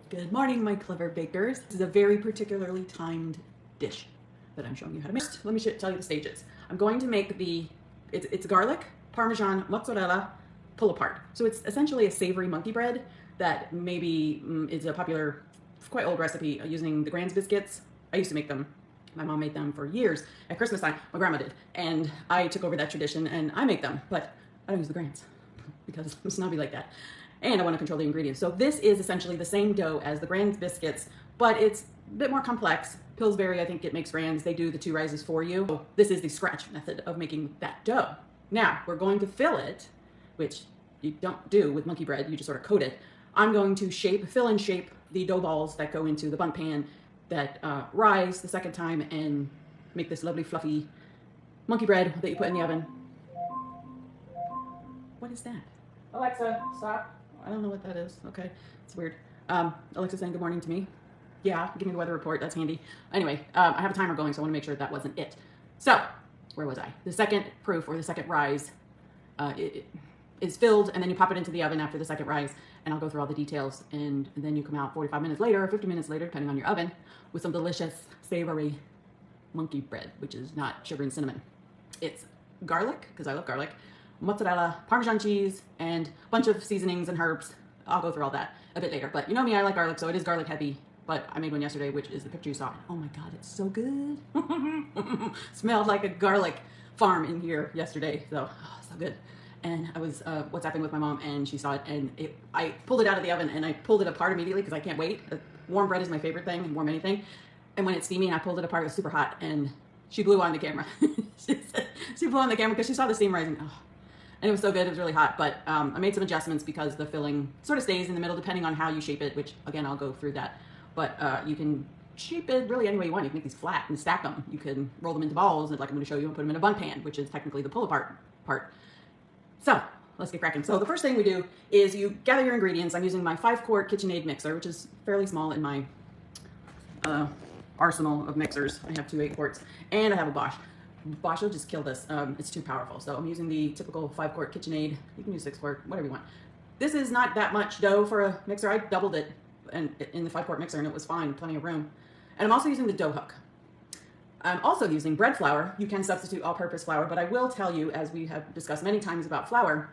Good morning, my clever bakers. This is a very particularly timed dish that I'm showing you how to make. Let me tell you the stages. I'm going to make it's garlic, Parmesan, mozzarella, pull apart. So it's essentially a savory monkey bread that maybe is a popular, quite old recipe using the Grand's biscuits. I used to make them. My mom made them for years. At Christmas time, my grandma did. And I took over that tradition and I make them, but I don't use the Grands because I'm snobby like that. And I want to control the ingredients. So this is essentially the same dough as the Grand's biscuits, but it's a bit more complex. Pillsbury, I think it makes Grand's. They do the 2 rises for you. So this is the scratch method of making that dough. Now, we're going to fill it, which you don't do with monkey bread. You just sort of coat it. I'm going to fill and shape the dough balls that go into the bundt pan that rise the second time and make this lovely fluffy monkey bread that you put in the oven. What is that? Alexa, stop. I don't know what that is. Okay, it's weird. Alexa saying good morning to me. Yeah, give me the weather report. That's handy. Anyway, I have a timer going, so I want to make sure that wasn't it. So, where was I? The second proof, or the second rise, it is filled, and then you pop it into the oven after the second rise, and I'll go through all the details, and then you come out 45 minutes later, or 50 minutes later, depending on your oven, with some delicious, savory monkey bread, which is not sugar and cinnamon. It's garlic, because I love garlic, mozzarella, Parmesan cheese, and a bunch of seasonings and herbs. I'll go through all that a bit later. But you know me, I like garlic, so it is garlic heavy. But I made one yesterday, which is the picture you saw. Oh my God, it's so good. Smelled like a garlic farm in here yesterday. So good. And I was WhatsApping with my mom, and she saw it, and I pulled it out of the oven, and I pulled it apart immediately because I can't wait. Warm bread is my favorite thing, and warm anything. And when it's steamy, and I pulled it apart, it was super hot, and she blew on the camera. she blew on the camera because she saw the steam rising. Oh. And it was so good, it was really hot, but I made some adjustments because the filling sort of stays in the middle depending on how you shape it, which again, I'll go through that. But you can shape it really any way you want. You can make these flat and stack them. You can roll them into balls, like I'm going to show you, and put them in a bundt pan, which is technically the pull apart part. So let's get cracking. So the first thing we do is you gather your ingredients. I'm using my 5-quart KitchenAid mixer, which is fairly small in my arsenal of mixers. I have 2 8-quarts, and I have a Bosch. Bosch will just kill this. It's too powerful. So I'm using the typical 5-quart KitchenAid. You can use 6-quart, whatever you want. This is not that much dough for a mixer. I doubled it in the 5-quart mixer, and it was fine, plenty of room. And I'm also using the dough hook. I'm also using bread flour. You can substitute all-purpose flour, but I will tell you, as we have discussed many times about flour,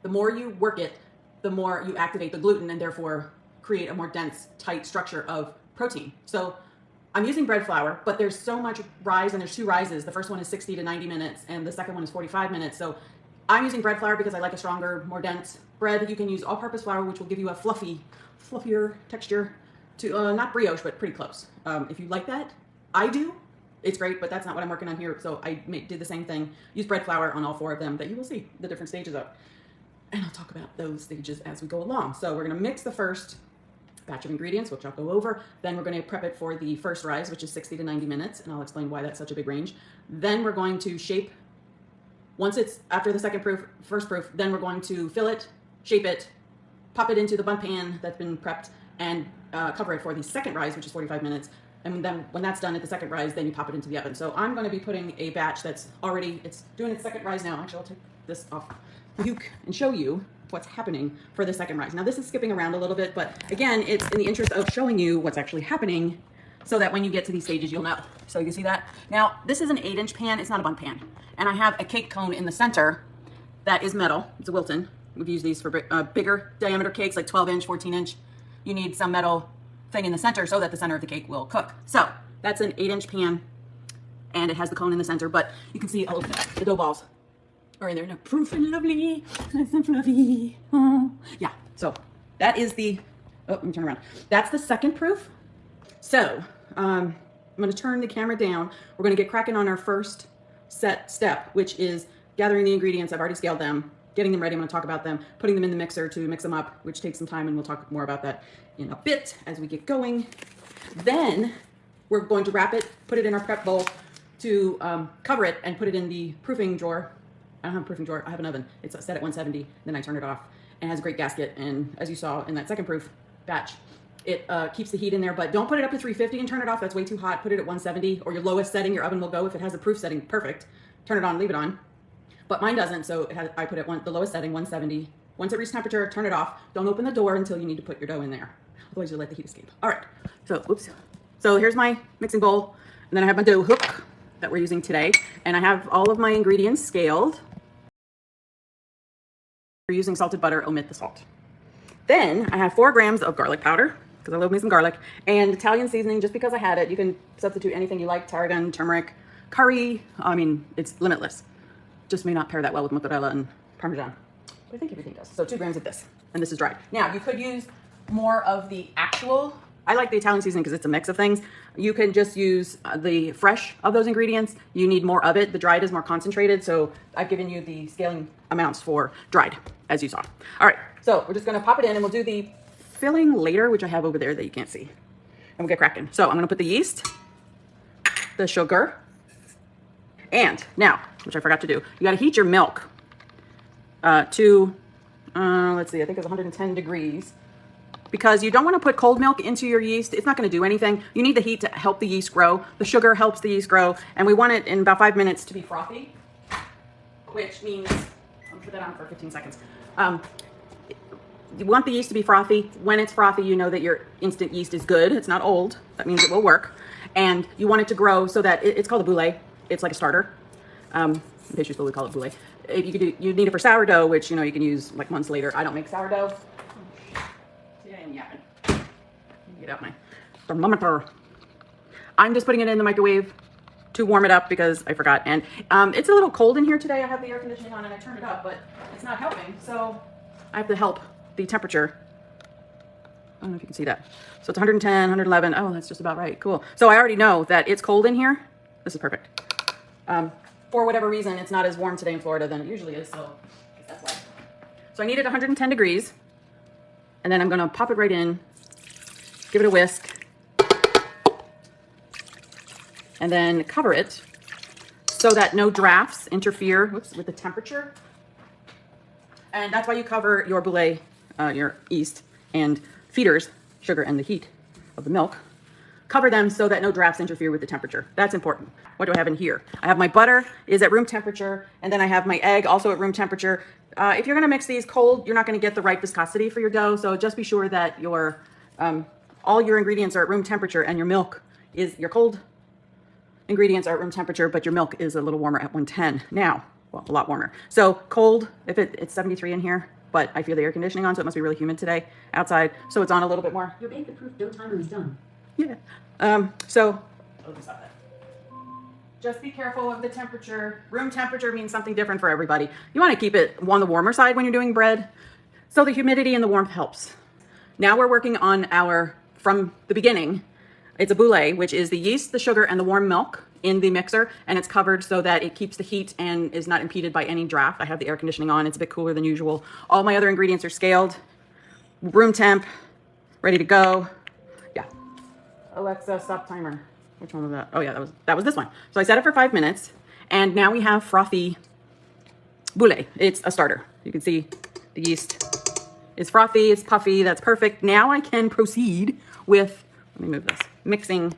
the more you work it, the more you activate the gluten and therefore create a more dense, tight structure of protein. So I'm using bread flour, but there's so much rise, and there's 2 rises. The first one is 60 to 90 minutes, and the second one is 45 minutes. So I'm using bread flour because I like a stronger, more dense bread. You can use all-purpose flour, which will give you a fluffier texture to, not brioche, but pretty close. If you like that, I do. It's great, but that's not what I'm working on here. So I did the same thing. Use bread flour on all 4 of them that you will see the different stages of. And I'll talk about those stages as we go along. So we're gonna mix the first batch of ingredients, which I'll go over. Then we're going to prep it for the first rise, which is 60 to 90 minutes, and I'll explain why that's such a big range. Then we're going to shape, once it's after the first proof, then we're going to fill it, shape it, pop it into the bundt pan that's been prepped, and cover it for the second rise, which is 45 minutes. And then when that's done at the second rise, then you pop it into the oven. So I'm going to be putting a batch that's already, it's doing its second rise now. Actually, I'll take this off the hook and show you what's happening for the second rise. Now this is skipping around a little bit, but again, it's in the interest of showing you what's actually happening so that when you get to these stages, you'll know. So you see that? Now, this is an 8-inch pan. It's not a bundt pan. And I have a cake cone in the center that is metal. It's a Wilton. We've used these for bigger diameter cakes, like 12-inch, 14-inch. You need some metal thing in the center so that the center of the cake will cook. So that's an 8-inch pan, and it has the cone in the center, but you can see all of the dough balls are in there. Now, proof and lovely, nice and fluffy. Oh. Yeah, so that is the, oh, let me turn around. That's the second proof. So I'm gonna turn the camera down. We're gonna get cracking on our first step, which is gathering the ingredients. I've already scaled them, getting them ready. I'm gonna talk about them, putting them in the mixer to mix them up, which takes some time, and we'll talk more about that in a bit as we get going. Then we're going to wrap it, put it in our prep bowl to cover it, and put it in the proofing drawer. I don't have a proofing drawer, I have an oven. It's set at 170, then I turn it off. And it has a great gasket, and as you saw in that second proof batch, it keeps the heat in there, but don't put it up to 350 and turn it off. That's way too hot. Put it at 170, or your lowest setting your oven will go. If it has a proof setting, perfect. Turn it on, leave it on. But mine doesn't, so I put it the lowest setting, 170. Once it reaches temperature, turn it off. Don't open the door until you need to put your dough in there. Otherwise you'll let the heat escape. All right, so, oops. So here's my mixing bowl. And then I have my dough hook that we're using today. And I have all of my ingredients scaled. We're using salted butter, omit the salt. Then I have 4 grams of garlic powder, because I love me some garlic, and Italian seasoning, just because I had it. You can substitute anything you like, tarragon, turmeric, curry. I mean, it's limitless. Just may not pair that well with mozzarella and Parmesan. But I think everything does. So 2 grams of this, and this is dried. Now, you could use more of the actual, I like the Italian seasoning because it's a mix of things. You can just use the fresh of those ingredients. You need more of it. The dried is more concentrated, so I've given you the scaling amounts for dried, as you saw. All right, so we're just gonna pop it in, and we'll do the filling later, which I have over there that you can't see. And we'll get cracking. So I'm gonna put the yeast, the sugar, and now, which I forgot to do, you gotta heat your milk to, let's see, I think it's 110 degrees. Because you don't want to put cold milk into your yeast. It's not going to do anything. You need the heat to help the yeast grow. The sugar helps the yeast grow. And we want it in about 5 minutes to be frothy, which means, I'll put that on for 15 seconds. You want the yeast to be frothy. When it's frothy, you know that your instant yeast is good. It's not old. That means it will work. And you want it to grow so that it's called a boule. It's like a starter. Pastry school, we call it boule. You need it for sourdough, which, you know, you can use like months later. I don't make sourdough. Get out my thermometer. I'm just putting it in the microwave to warm it up because I forgot. And it's a little cold in here today. I have the air conditioning on and I turned it up, but it's not helping. So I have to help the temperature. I don't know if you can see that. So it's 110, 111. Oh, that's just about right. Cool. So I already know that it's cold in here. This is perfect. For whatever reason, it's not as warm today in Florida than it usually is. So that's why. So I need it 110 degrees. And then I'm going to pop it right in. Give it a whisk, and then cover it so that no drafts interfere with the temperature. And that's why you cover your boule, your yeast, and feeders, sugar, and the heat of the milk. Cover them so that no drafts interfere with the temperature. That's important. What do I have in here? I have my butter is at room temperature, and then I have my egg also at room temperature. If you're going to mix these cold, you're not going to get the right viscosity for your dough, so just be sure that your all your ingredients are at room temperature, and your milk is, your cold ingredients are at room temperature, but your milk is a little warmer at 110. Now, well, a lot warmer. So cold, if it's 73 in here, but I feel the air conditioning on, so it must be really humid today outside. So it's on a little bit more. Your bake-proof dough timer is done. Yeah. Just be careful of the temperature. Room temperature means something different for everybody. You want to keep it on the warmer side when you're doing bread. So the humidity and the warmth helps. Now we're working on our, from the beginning, it's a boule, which is the yeast, the sugar, and the warm milk in the mixer, and it's covered so that it keeps the heat and is not impeded by any draft. I have the air conditioning on. It's a bit cooler than usual. All my other ingredients are scaled, room temp, ready to go. Yeah. Alexa, stop timer. Which one was that? Oh yeah, that was this one. So I set it for 5 minutes, and now we have frothy boule. It's a starter. You can see the yeast is frothy, it's puffy, that's perfect. Now I can proceed with, let me move this, mixing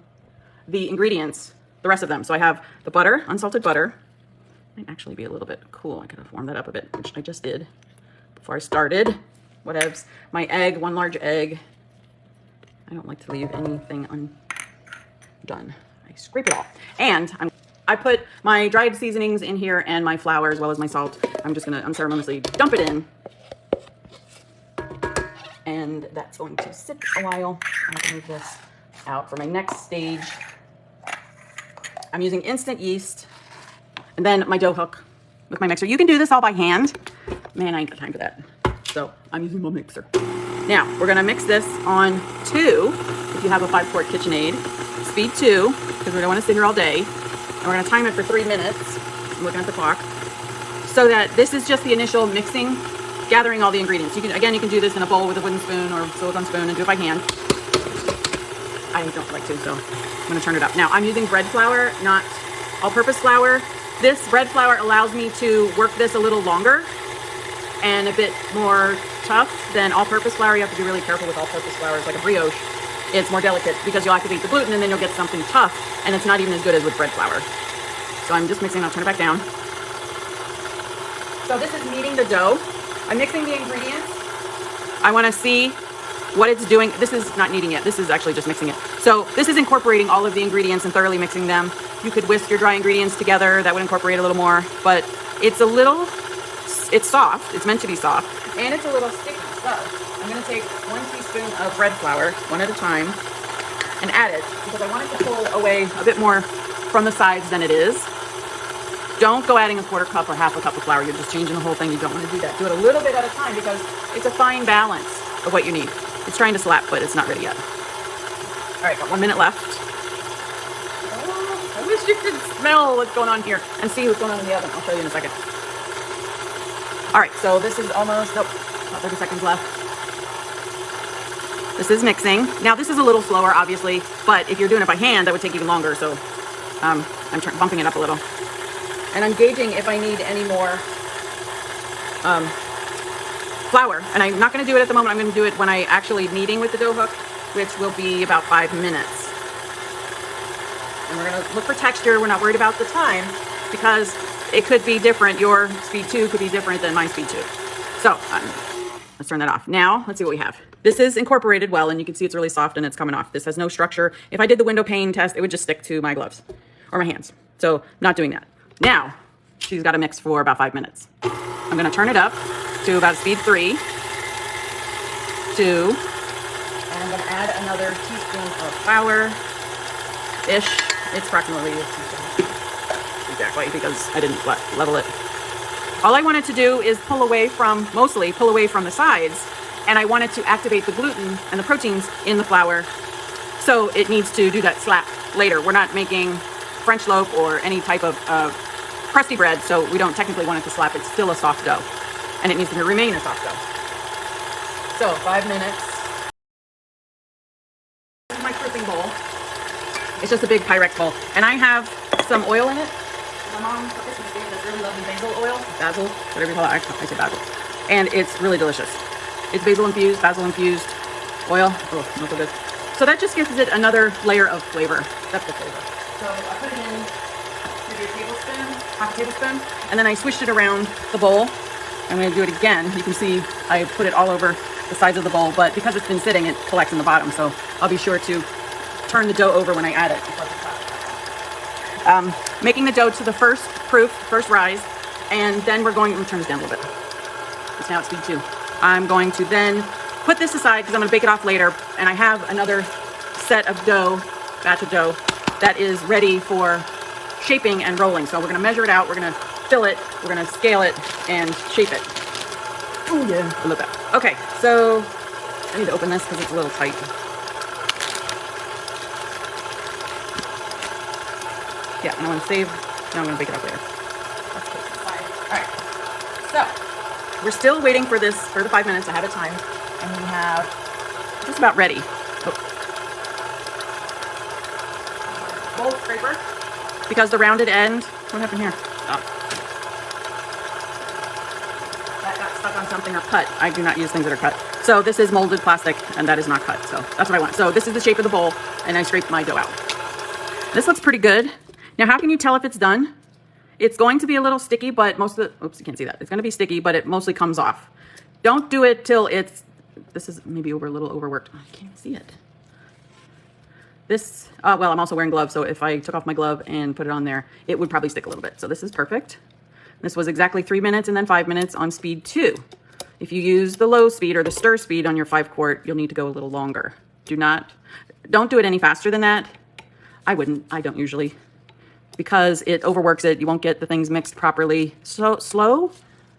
the ingredients, the rest of them. So I have the butter, unsalted butter. Might actually be a little bit cool. I could have warmed that up a bit, which I just did before I started. Whatevs. My egg, 1 large egg. I don't like to leave anything undone. I scrape it all. And I put my dried seasonings in here and my flour as well as my salt. I'm just gonna unceremoniously dump it in. And that's going to sit a while. I'm gonna move this out for my next stage. I'm using instant yeast, and then my dough hook with my mixer. You can do this all by hand. Man, I ain't got time for that. So I'm using my mixer. Now, we're gonna mix this on 2, if you have a 5-quart KitchenAid. Speed 2, because we don't wanna sit here all day. And we're gonna time it for 3 minutes. I'm looking at the clock. So that this is just the initial mixing, gathering all the ingredients. You can do this in a bowl with a wooden spoon or silicone spoon and do it by hand. I don't like to, so I'm gonna turn it up. Now I'm using bread flour, not all-purpose flour. This bread flour allows me to work this a little longer and a bit more tough than all-purpose flour. You have to be really careful with all-purpose flour. It's like a brioche. It's more delicate because you'll activate the gluten and then you'll get something tough, and it's not even as good as with bread flour. So I'm just mixing, I'll turn it back down. So this is kneading the dough. I'm mixing the ingredients. I want to see what it's doing, this is not kneading yet. This is actually just mixing it. So this is incorporating all of the ingredients and thoroughly mixing them. You could whisk your dry ingredients together. That would incorporate a little more, but it's a little, it's soft. It's meant to be soft, and it's a little sticky. So I'm gonna take 1 teaspoon of bread flour, one at a time, and add it because I want it to pull away a bit more from the sides than it is. Don't go adding a 1/4 cup or 1/2 cup of flour. You're just changing the whole thing. You don't want to do that. Do it a little bit at a time because it's a fine balance of what you need. It's trying to slap, but it's not ready yet. All right, got 1 minute left. Oh, I wish you could smell what's going on here and see what's going on in the oven. I'll show you in a second. All right, so this is almost, nope, about 30 seconds left. This is mixing. Now this is a little slower, obviously, but if you're doing it by hand, that would take even longer. So I'm bumping it up a little. And I'm gauging if I need any more flour. And I'm not going to do it at the moment. I'm going to do it when I actually kneading with the dough hook, which will be about 5 minutes. And we're going to look for texture. We're not worried about the time because it could be different. Your speed 2 could be different than my speed 2. So let's turn that off. Now, let's see what we have. This is incorporated well, and you can see it's really soft and it's coming off. This has no structure. If I did the window pane test, it would just stick to my gloves or my hands. So not doing that. Now, she's got to mix for about 5 minutes. I'm going to turn it up to about speed 3, 2, and I'm going to add another teaspoon of flour-ish. It's approximately a teaspoon. Exactly, because I didn't level it. All I wanted to do is mostly pull away from the sides, and I wanted to activate the gluten and the proteins in the flour, so it needs to do that slap later. We're not making French loaf or any type of crusty bread, so we don't technically want it to slap. It's still a soft dough, and it needs to remain a soft dough. So 5 minutes. This is my proofing bowl. It's just a big Pyrex bowl, and I have some oil in it. My mom put this in this really lovely basil oil, basil, whatever you call it. I say basil, and it's really delicious. It's basil infused oil. Oh, smells so good. So that just gives it another layer of flavor. That's the flavor. So I put it in maybe a tablespoon, half a tablespoon, and then I swished it around the bowl. I'm going to do it again. You can see I put it all over the sides of the bowl, but because it's been sitting, it collects in the bottom. So I'll be sure to turn the dough over when I add it. Making the dough to the first rise, and then we're going to turn this down a little bit. It's now at speed 2. I'm going to then put this aside because I'm going to bake it off later, and I have another set of dough, batch of dough, that is ready for shaping and rolling. So we're going to measure it out, we're going to fill it, we're going to scale it, and shape it. Oh yeah, I love that. Okay, so I need to open this because it's a little tight. Yeah, and I want to save, now I'm going to bake it up later. Let's put it aside. All right, so we're still waiting for this for the 5 minutes. I have a time, and we have just about ready. Bowl scraper, because the rounded end, what happened here? Oh. That got stuck on something or cut. I do not use things that are cut. So this is molded plastic, and that is not cut. So that's what I want. So this is the shape of the bowl, and I scraped my dough out. This looks pretty good. Now, how can you tell if it's done? It's going to be a little sticky, but most of the, oops, you can't see that. It's going to be sticky, but it mostly comes off. Don't do it till it's, this is maybe a little overworked. I can't see it. This, well, I'm also wearing gloves, so if I took off my glove and put it on there, it would probably stick a little bit. So this is perfect. This was exactly 3 minutes and then 5 minutes on speed 2. If you use the low speed or the stir speed on your 5-quart, you'll need to go a little longer. Don't do it any faster than that. I don't usually, because it overworks it. You won't get the things mixed properly. So slow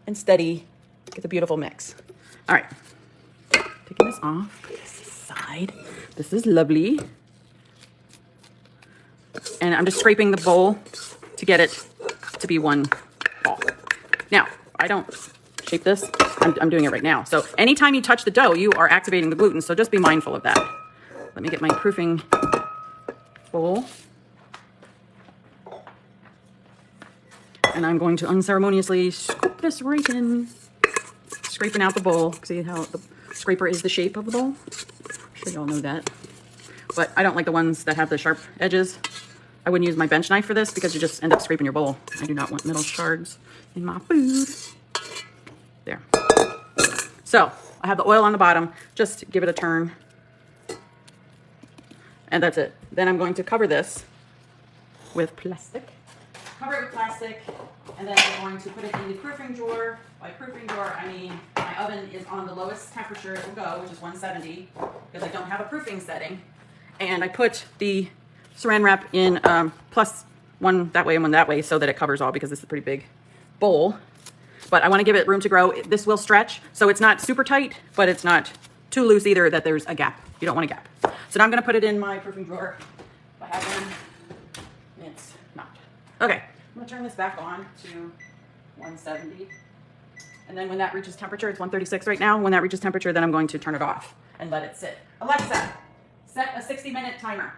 and steady, get the beautiful mix. All right, taking this off, put this aside. This is lovely. And I'm just scraping the bowl to get it to be one ball. Now, I don't shape this. I'm doing it right now. So anytime you touch the dough, you are activating the gluten. So just be mindful of that. Let me get my proofing bowl. And I'm going to unceremoniously scoop this right in. Scraping out the bowl. See how the scraper is the shape of the bowl? I'm sure you all know that. But I don't like the ones that have the sharp edges. I wouldn't use my bench knife for this because you just end up scraping your bowl. I do not want metal shards in my food. There. So I have the oil on the bottom. Just give it a turn. And that's it. Then I'm going to cover this with plastic. Cover it with plastic, and then I'm going to put it in the proofing drawer. By proofing drawer, I mean my oven is on the lowest temperature it will go, which is 170, because I don't have a proofing setting. And I put the saran wrap in plus one that way and one that way so that it covers all, because this is a pretty big bowl. But I want to give it room to grow. This will stretch, so it's not super tight, but it's not too loose either that there's a gap. You don't want a gap. So now I'm going to put it in my proofing drawer. If I have one, it's not. Okay, I'm going to turn this back on to 170. And then when that reaches temperature, it's 136 right now. When that reaches temperature, then I'm going to turn it off and let it sit. Alexa, set a 60-minute timer.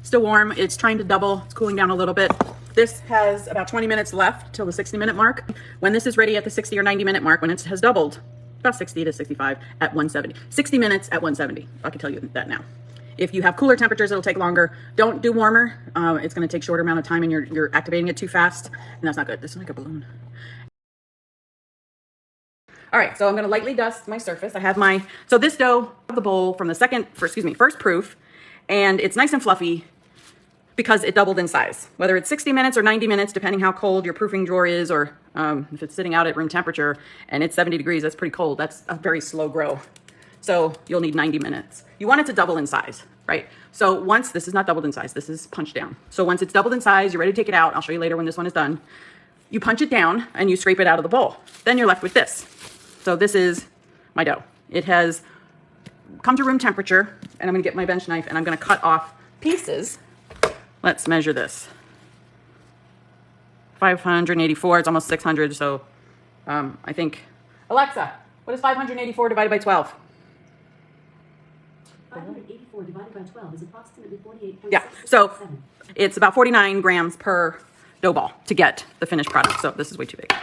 Still warm. It's trying to double. It's cooling down a little bit. This has about 20 minutes left till the 60-minute mark. When this is ready at the 60 or 90-minute mark, when it has doubled, about 60 to 65 at 170. 60 minutes at 170. I can tell you that now. If you have cooler temperatures, it'll take longer. Don't do warmer. It's going to take shorter amount of time, and you're activating it too fast, and that's not good. This is like a balloon. All right, so I'm going to lightly dust my surface. I have my, so this dough, the bowl from the first proof, and it's nice and fluffy because it doubled in size. Whether it's 60 minutes or 90 minutes, depending how cold your proofing drawer is, or if it's sitting out at room temperature and it's 70 degrees, that's pretty cold. That's a very slow grow. So you'll need 90 minutes. You want it to double in size, right? So once, this is not doubled in size, this is punched down. So once it's doubled in size, you're ready to take it out. I'll show you later when this one is done. You punch it down and you scrape it out of the bowl. Then you're left with this. So this is my dough. It has come to room temperature, and I'm gonna get my bench knife and I'm gonna cut off pieces. Let's measure this. 584, it's almost 600, so I think, Alexa, what is 584 divided by 12? 584 divided by 12 is approximately 48. Yeah, so it's about 49 grams per dough ball to get the finished product. So this is way too big.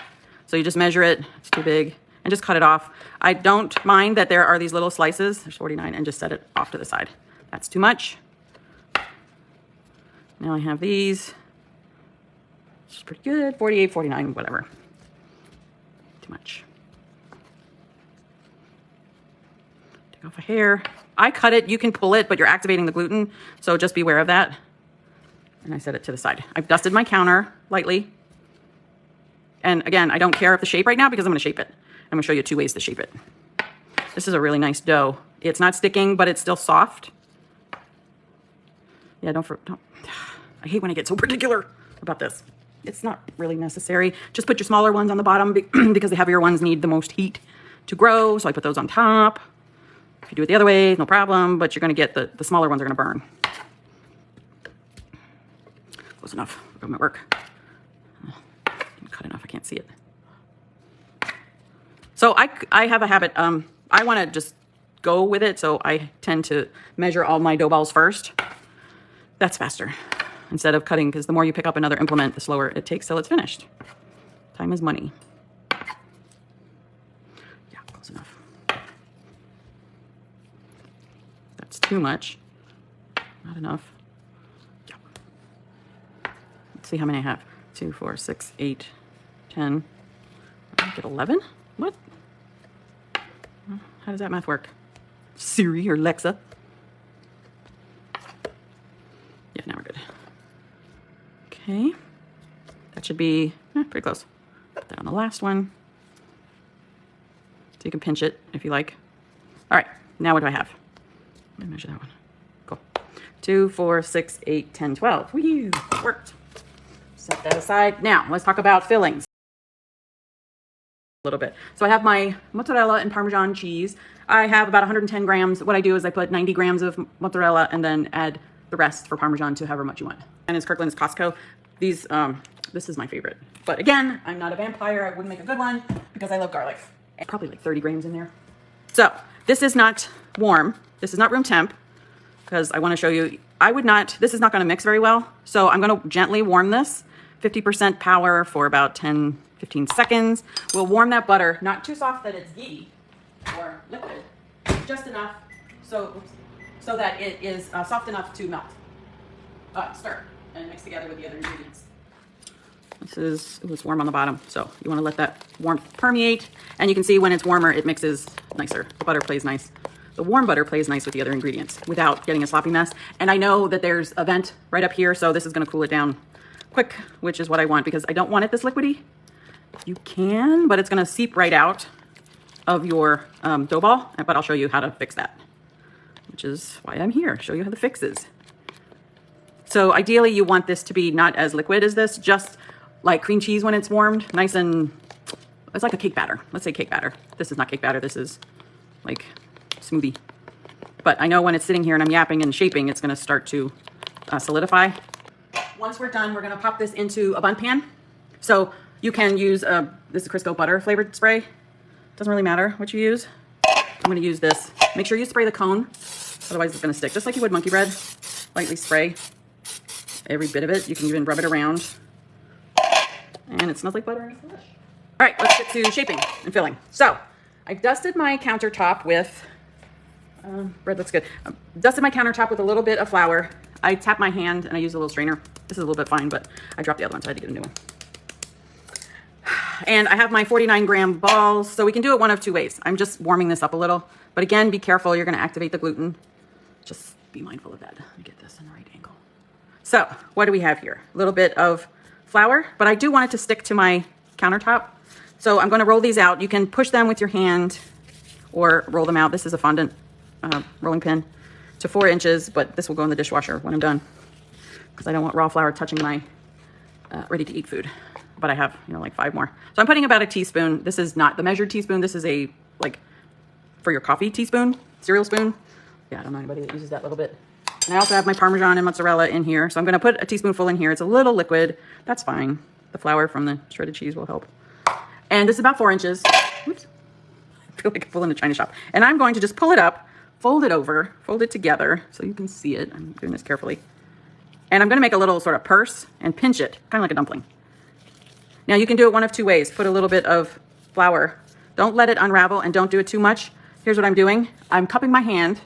So you just measure it, it's too big, and just cut it off. I don't mind that there are these little slices, there's 49, and just set it off to the side. That's too much. Now I have these, which is pretty good, 48, 49, whatever. Too much. Take off a hair. I cut it, you can pull it, but you're activating the gluten, so just be aware of that. And I set it to the side. I've dusted my counter lightly. And again, I don't care of the shape right now because I'm gonna shape it. I'm gonna show you 2 ways to shape it. This is a really nice dough. It's not sticking, but it's still soft. Yeah, don't, I hate when I get so particular about this. It's not really necessary. Just put your smaller ones on the bottom because the heavier ones need the most heat to grow. So I put those on top. If you do it the other way, no problem, but you're gonna get the smaller ones are gonna burn. Close enough, it might work. Didn't cut enough, I can't see it. So I have a habit, I wanna just go with it, so I tend to measure all my dough balls first. That's faster, instead of cutting, because the more you pick up another implement, the slower it takes till it's finished. Time is money. Yeah, close enough. That's too much. Not enough. Yeah. Let's see how many I have. 2, 4, 6, 8, 10. I get 11? What? How does that math work? Siri or Alexa? Yeah, now we're good. Okay. That should be pretty close. Put that on the last one. So you can pinch it if you like. All right, now what do I have? Let me measure that one. Cool. 2, 4, 6, 8, 10, 12. Woo! Worked. Set that aside. Now, let's talk about fillings. A little bit. So I have my mozzarella and Parmesan cheese. I have about 110 grams. What I do is I put 90 grams of mozzarella and then add the rest for Parmesan to however much you want. And it's Kirkland's Costco. These, this is my favorite. But again, I'm not a vampire. I wouldn't make a good one because I love garlic. And probably like 30 grams in there. So this is not warm. This is not room temp because I want to show you, this is not going to mix very well. So I'm going to gently warm this, 50% power for about 10, 15 seconds. We'll warm that butter, not too soft that it's ghee or liquid, just enough so that it is soft enough to melt. Stir and mix together with the other ingredients. It's warm on the bottom, so you want to let that warmth permeate, and you can see when it's warmer, it mixes nicer. The butter plays nice. The warm butter plays nice with the other ingredients without getting a sloppy mess. And I know that there's a vent right up here, so this is going to cool it down quick, which is what I want because I don't want it this liquidy. You can, but it's going to seep right out of your dough ball, but I'll show you how to fix that, which is why I'm here, show you how the fix is. So ideally you want this to be not as liquid as this, just like cream cheese when it's warmed, nice and, it's like a cake batter. Let's say cake batter. This is not cake batter, this is like smoothie. But I know when it's sitting here and I'm yapping and shaping, it's gonna start to solidify. Once we're done, we're gonna pop this into a bun pan. So you can use, this is Crisco butter flavored spray. Doesn't really matter what you use. I'm gonna use this. Make sure you spray the cone, otherwise it's gonna stick. Just like you would monkey bread, lightly spray every bit of it. You can even rub it around. And it smells like butter and it's delicious. All right, let's get to shaping and filling. So I've dusted my countertop with, bread looks good. Dusted my countertop with a little bit of flour. I tap my hand and I use a little strainer. This is a little bit fine, but I dropped the other one, so I had to get a new one. And I have my 49-gram balls, so we can do it one of two ways. I'm just warming this up a little, but again, be careful. You're gonna activate the gluten. Just be mindful of that. Let me get this in the right angle. So what do we have here? A little bit of flour, but I do want it to stick to my countertop. So I'm gonna roll these out. You can push them with your hand or roll them out. This is a fondant rolling pin to 4 inches, but this will go in the dishwasher when I'm done because I don't want raw flour touching my ready-to-eat food. But I have, like 5 more. So I'm putting about a teaspoon. This is not the measured teaspoon. This is a, like, for your coffee teaspoon, cereal spoon. Yeah, I don't know anybody that uses that little bit. And I also have my Parmesan and mozzarella in here. So I'm gonna put a teaspoonful in here. It's a little liquid. That's fine. The flour from the shredded cheese will help. And this is about 4 inches. Whoops. I feel like I'm pulling a China shop. And I'm going to just pull it up, fold it over, fold it together so you can see it. I'm doing this carefully. And I'm gonna make a little sort of purse and pinch it, kind of like a dumpling. Now you can do it one of two ways. Put a little bit of flour. Don't let it unravel and don't do it too much. Here's what I'm doing. I'm cupping my hand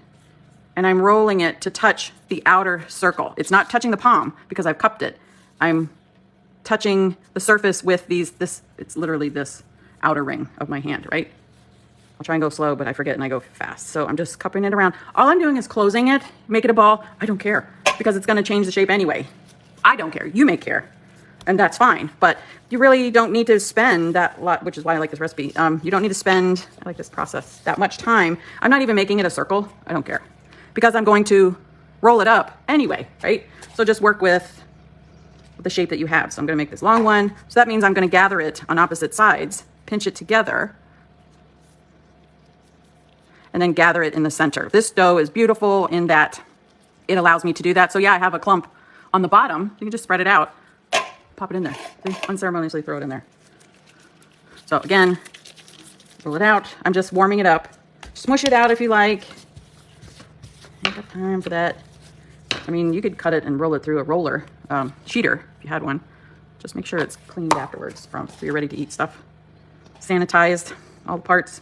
and I'm rolling it to touch the outer circle. It's not touching the palm because I've cupped it. I'm touching the surface with it's literally this outer ring of my hand, right? I'll try and go slow, but I forget and I go fast. So I'm just cupping it around. All I'm doing is closing it, make it a ball. I don't care because it's gonna change the shape anyway. I don't care, you may care. And that's fine, but you really don't need to spend that lot, which is why I like this recipe. You don't need to spend, I like this process, that much time. I'm not even making it a circle. I don't care because I'm going to roll it up anyway, right? So just work with the shape that you have. So I'm gonna make this long one. So that means I'm gonna gather it on opposite sides, pinch it together, and then gather it in the center. This dough is beautiful in that it allows me to do that. So yeah, I have a clump on the bottom. You can just spread it out. Pop it in there. Unceremoniously throw it in there. So again, roll it out. I'm just warming it up. Smush it out if you like. Ain't got time for that. I mean, you could cut it and roll it through a roller, sheeter if you had one. Just make sure it's cleaned afterwards for your ready to eat stuff. Sanitized, all the parts.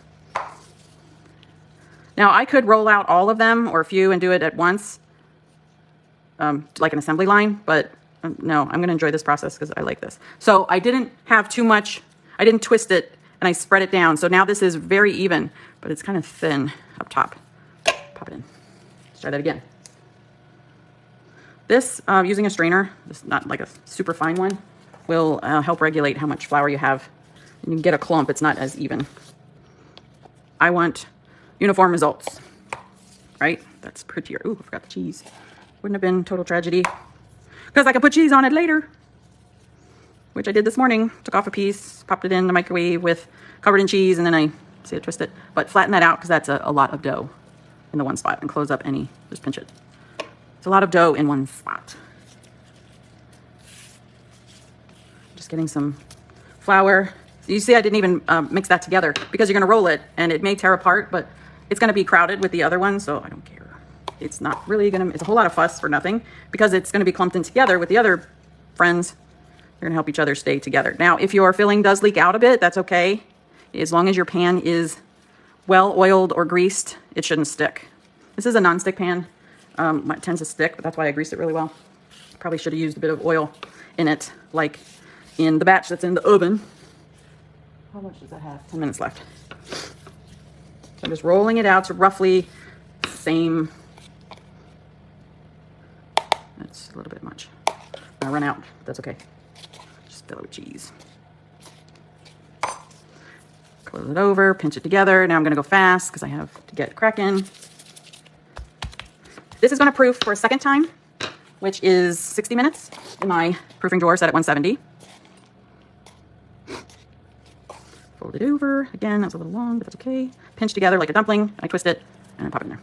Now I could roll out all of them or a few and do it at once, like an assembly line, but no, I'm gonna enjoy this process because I like this. So I didn't have too much, I didn't twist it and I spread it down. So now this is very even, but it's kind of thin up top. Pop it in. Let's try that again. This, using a strainer, this is not like a super fine one, will help regulate how much flour you have. And you can get a clump, it's not as even. I want uniform results, right? That's prettier. Ooh, I forgot the cheese. Wouldn't have been total tragedy. Because I can put cheese on it later, which I did this morning. Took off a piece, popped it in the microwave with covered in cheese, and then I see it twist it. But flatten that out because that's a lot of dough in the one spot, and close up any, just pinch it. It's a lot of dough in one spot. Just getting some flour. So you see I didn't even mix that together because you're gonna roll it and it may tear apart, but it's gonna be crowded with the other one, so I don't care. It's not really gonna, it's a whole lot of fuss for nothing because it's gonna be clumped in together with the other friends. You're gonna help each other stay together. Now, if your filling does leak out a bit, that's okay. As long as your pan is well oiled or greased, it shouldn't stick. This is a non-stick pan. It tends to stick, but that's why I greased it really well. Probably should have used a bit of oil in it, like in the batch that's in the oven. How much does that have? 10 minutes left. So I'm just rolling it out to roughly the same. That's a little bit much. I run out. That's okay. Just fill it with cheese. Close it over, pinch it together. Now I'm going to go fast because I have to get cracking. This is going to proof for a second time, which is 60 minutes in my proofing drawer set at 170. Fold it over. Again, that's a little long, but that's okay. Pinch together like a dumpling. I twist it and I pop it in there.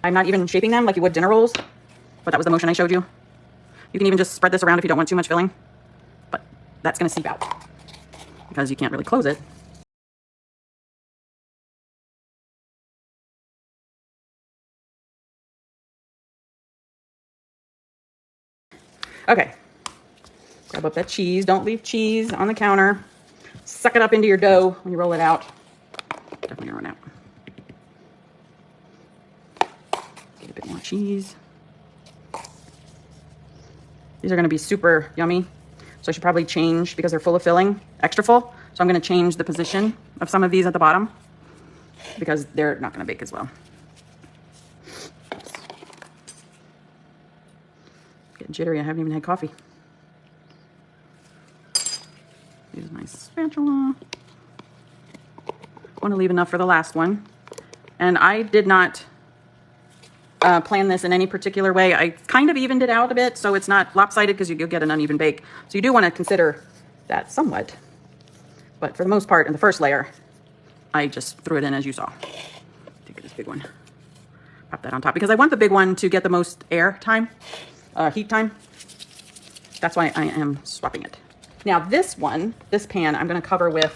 I'm not even shaping them like you would dinner rolls, but that was the motion I showed you. You can even just spread this around if you don't want too much filling, but that's going to seep out because you can't really close it. Okay, grab up that cheese. Don't leave cheese on the counter. Suck it up into your dough when you roll it out. Definitely gonna run out. Get a bit more cheese. These are gonna be super yummy. So I should probably change, because they're full of filling, extra full. So I'm gonna change the position of some of these at the bottom because they're not gonna bake as well. Getting jittery, I haven't even had coffee. Use a nice spatula. Want to leave enough for the last one. And I did not plan this in any particular way. I kind of evened it out a bit so it's not lopsided because you'll get an uneven bake. So you do want to consider that somewhat. But for the most part, in the first layer, I just threw it in as you saw. Take this big one. Pop that on top because I want the big one to get the most air time. Heat time. That's why I am swapping it. Now this one, this pan, I'm going to cover with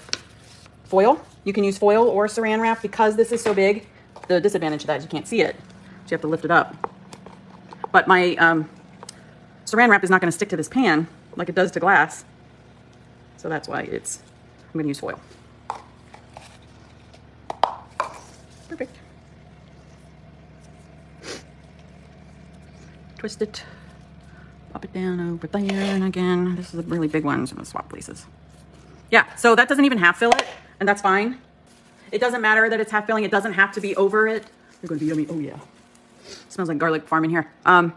foil. You can use foil or saran wrap because this is so big. The disadvantage of that is you can't see it. So you have to lift it up. But my saran wrap is not going to stick to this pan like it does to glass. So that's why I'm going to use foil. Perfect. Twist it. Pop it down over there, and again, this is a really big one, so I'm gonna swap places. Yeah, so that doesn't even half fill it, and that's fine. It doesn't matter that it's half filling. It doesn't have to be over it. They're gonna be yummy. Oh yeah, smells like garlic farm in here. My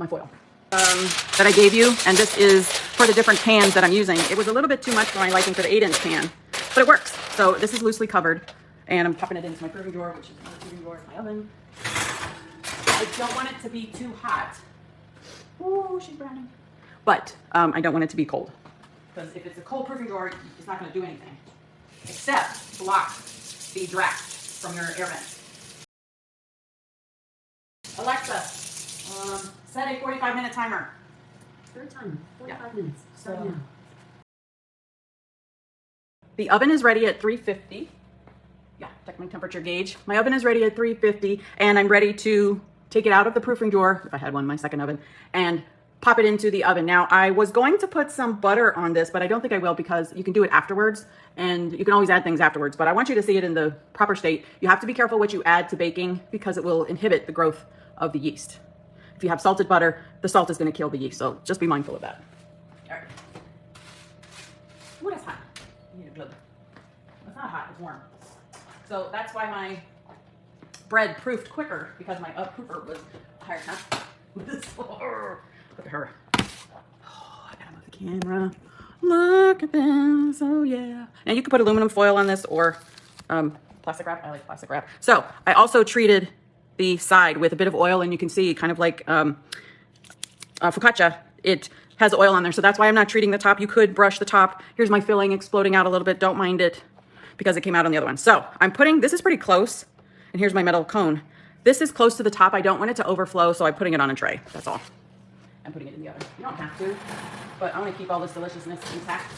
foil that I gave you, and this is for the different pans that I'm using. It was a little bit too much for my liking for the 8-inch pan, but it works. So this is loosely covered, and I'm popping it into my proofing drawer, which is another proofing drawer in my oven. I don't want it to be too hot. Oh, she's browning. But I don't want it to be cold. Because if it's a cold proofing drawer, it's not going to do anything. Except block the draft from your air vent. Alexa, set a 45-minute timer. Third timer, 45 minutes. Start now. The oven is ready at 350. Yeah, check my temperature gauge. My oven is ready at 350, and I'm ready to take it out of the proofing drawer, if I had one, my second oven, and pop it into the oven. Now, I was going to put some butter on this, but I don't think I will because you can do it afterwards, and you can always add things afterwards, but I want you to see it in the proper state. You have to be careful what you add to baking because it will inhibit the growth of the yeast. If you have salted butter, the salt is going to kill the yeast, so just be mindful of that. All right. Ooh, that's hot. You need a glove. It's not hot, it's warm. So that's why my bread proofed quicker because my proofer was higher temp. Look at her. Oh, I gotta move the camera. Look at this. Oh yeah. Now you could put aluminum foil on this or plastic wrap. I like plastic wrap. So I also treated the side with a bit of oil, and you can see kind of like focaccia. It has oil on there, so that's why I'm not treating the top. You could brush the top. Here's my filling exploding out a little bit. Don't mind it because it came out on the other one. So I'm putting, this is pretty close. And here's my metal cone. This is close to the top. I don't want it to overflow, so I'm putting it on a tray. That's all. I'm putting it in the oven. You don't have to, but I want to keep all this deliciousness intact.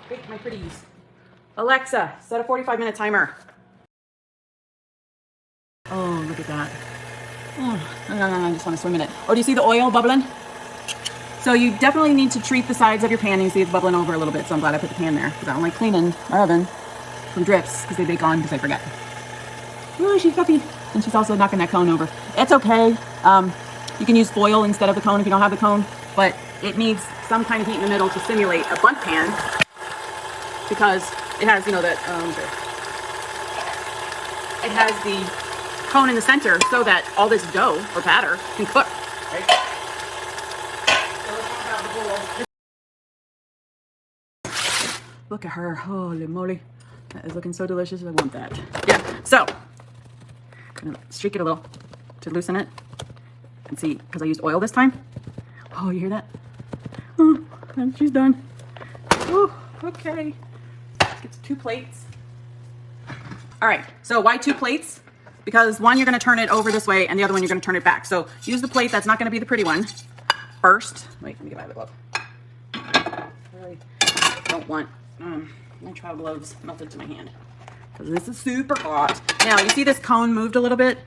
Bake my pretties. Alexa, set a 45-minute timer. Oh, look at that. Oh, I just want to swim in it. Oh, do you see the oil bubbling? So you definitely need to treat the sides of your pan. You see it's bubbling over a little bit, so I'm glad I put the pan there because I don't like cleaning my oven from drips because they bake on because I forget. Oh, she's fluffy. And she's also knocking that cone over. It's okay. You can use foil instead of the cone if you don't have the cone. but it needs some kind of heat in the middle to simulate a bundt pan because it has, you know, that it has the cone in the center so that all this dough or batter can cook. Right? Look at her, holy moly. That is looking so delicious, I want that. Yeah, so, I'm gonna streak it a little to loosen it. And see, because I used oil this time. Oh, you hear that? Oh, and she's done. Oh, okay. Let's get 2 plates. All right, so why 2 plates? Because one, you're gonna turn it over this way, and the other one, you're gonna turn it back. So use the plate that's not gonna be the pretty one first. Wait, let me get my other glove. I really don't want my trial gloves melted to my hand because this is super hot. Now, you see this cone moved a little bit?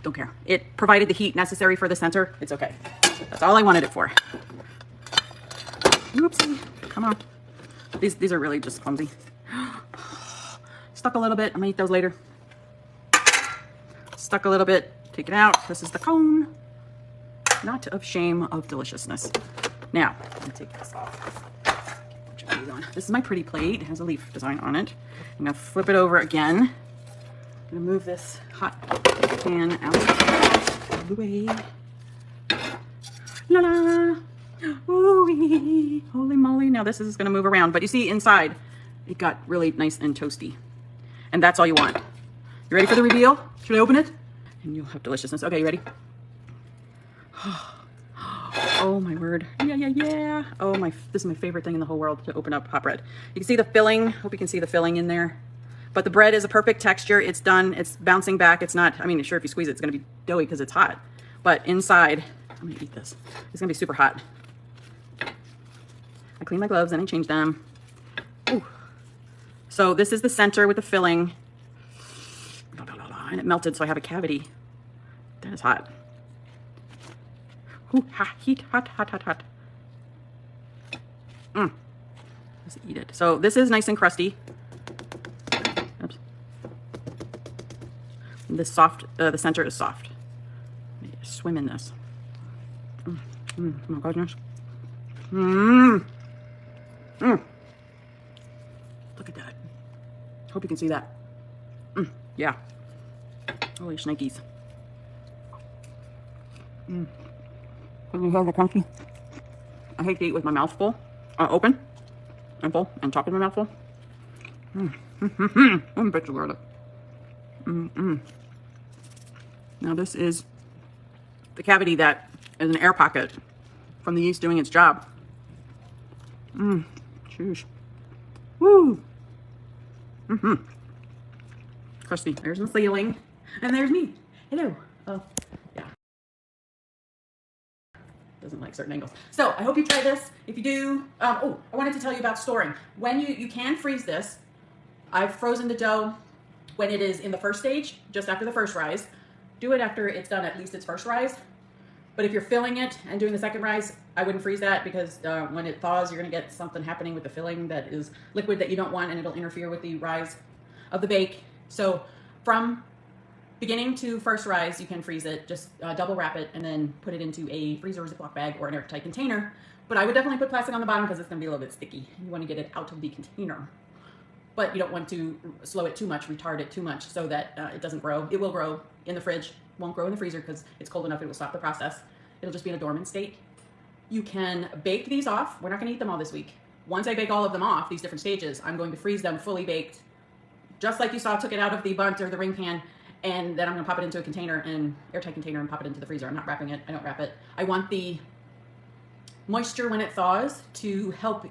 Don't care. It provided the heat necessary for the center. It's okay. That's all I wanted it for. Oopsie. Come on. These are really just clumsy. Stuck a little bit. I'm gonna eat those later. Stuck a little bit. Take it out. This is the cone. Not of shame, of deliciousness. Now, let me take this off. This is my pretty plate. It has a leaf design on it. I'm gonna flip it over again. I'm gonna move this hot pan out of the way. La la. Ooh-wee. Holy moly. Now this is gonna move around, but you see inside, it got really nice and toasty. And that's all you want. You ready for the reveal? Should I open it? And you'll have deliciousness. Okay, you ready? Oh my word. Yeah. Oh my, this is my favorite thing in the whole world, to open up hot bread. You can see the filling. Hope you can see the filling in there. But the bread is a perfect texture. It's done. It's bouncing back. It's not, I mean, sure, if you squeeze it, it's going to be doughy because it's hot. But inside, I'm going to eat this. It's going to be super hot. I cleaned my gloves and I changed them. Ooh. So this is the center with the filling. And it melted, so I have a cavity. That is hot. Ooh, heat, hot. Let's eat it. So this is nice and crusty. Oops. And this soft, the center is soft. Swim in this. Oh my goodness. Look at that. Hope you can see that. Yeah. Holy shnikes. Can you hear the crunchy? I hate to eat with my mouth full, open and full, and top of my mouth full. I'm bet you garlic. Now this is the cavity that is an air pocket from the yeast doing its job. Cheers. Woo. Crusty. There's the ceiling, and there's me. Hello. Oh, yeah. Doesn't like certain angles. So I hope you try this. If you do, oh, I wanted to tell you about storing. When you can freeze this. I've frozen the dough when it is in the first stage, just after the first rise. Do it after it's done at least its first rise. But if you're filling it and doing the second rise, I wouldn't freeze that because when it thaws, you're gonna get something happening with the filling that is liquid that you don't want, and it'll interfere with the rise of the bake. So from beginning to first rise, you can freeze it, just double wrap it and then put it into a freezer or Ziploc bag or an airtight container. But I would definitely put plastic on the bottom because it's gonna be a little bit sticky. You wanna get it out of the container. But you don't want to slow it too much, retard it too much so that it doesn't grow. It will grow in the fridge, won't grow in the freezer because it's cold enough, it will stop the process. It'll just be in a dormant state. You can bake these off. We're not gonna eat them all this week. Once I bake all of them off, these different stages, I'm going to freeze them fully baked, just like you saw, took it out of the bundt or the ring pan, and then I'm gonna pop it into a container, and airtight container, and pop it into the freezer. I'm not wrapping it, I don't wrap it. I want the moisture when it thaws to help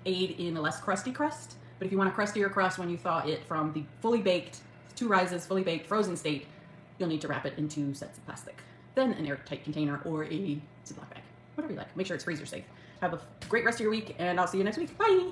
aid in a less crusty crust. But if you want a crustier crust when you thaw it from the fully baked, 2 rises, fully baked, frozen state, you'll need to wrap it in 2 sets of plastic. Then an airtight container or a Ziploc bag, whatever you like. Make sure it's freezer safe. Have a great rest of your week, and I'll see you next week. Bye!